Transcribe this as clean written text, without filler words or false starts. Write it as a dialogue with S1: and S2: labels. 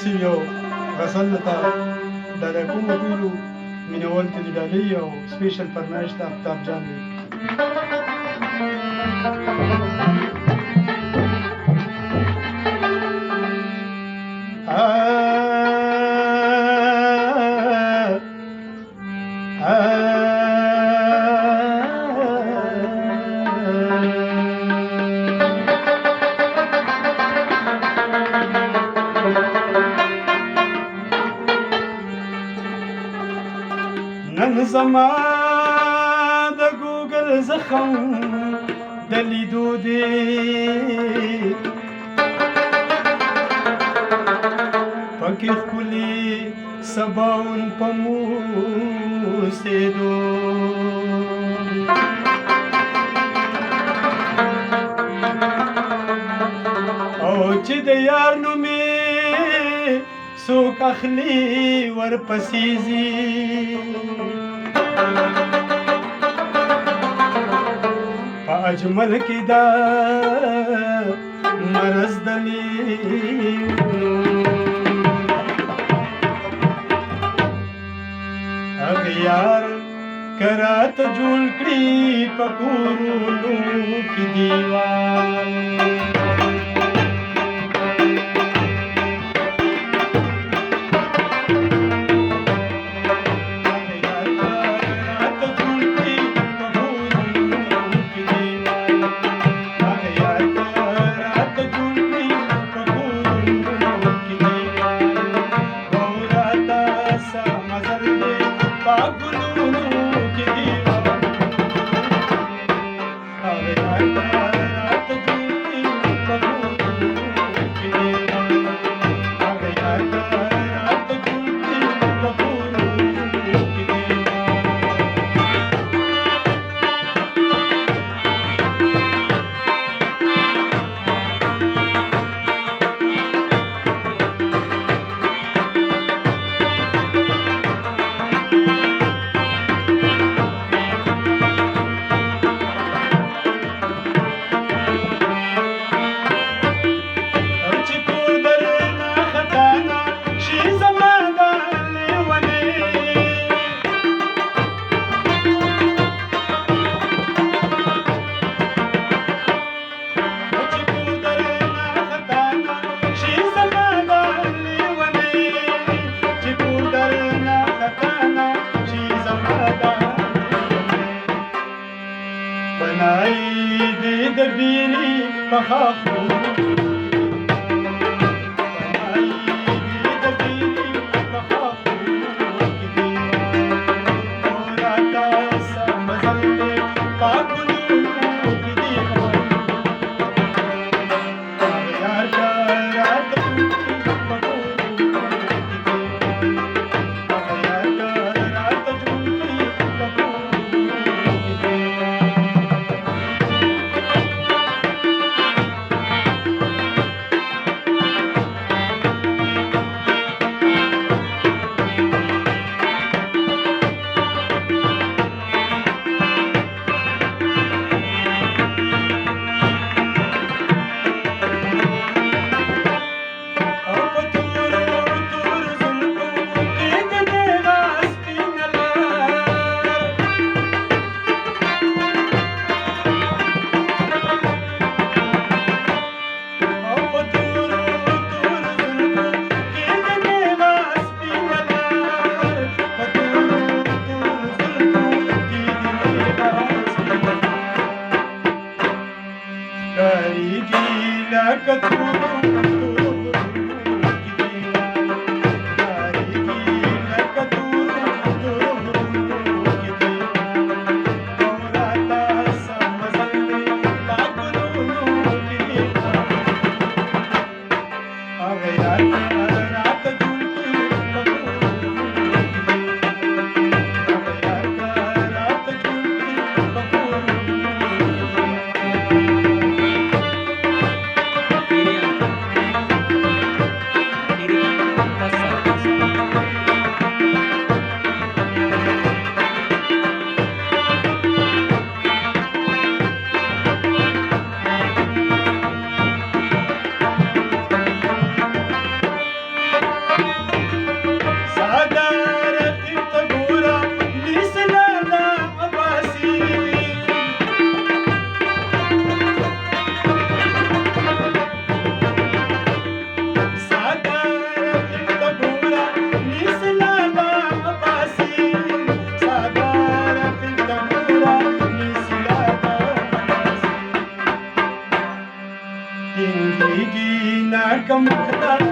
S1: داسې یو غزل ته دا د کومو ټولو مینوال ته د ډالۍ او سپیشل فرمایش ته آفتاب جان دی. نن زما د ګوګل زخم د لیدو دی پکې ښکلي سباون په موسېدو او چې د یار نومې څوک اخلي ورپسې ځي په اجمل کې دا مرض دلیونو هغه یار کرات جوړ کړي په کورونو کې دیوال د بیري په خاخو کم کړه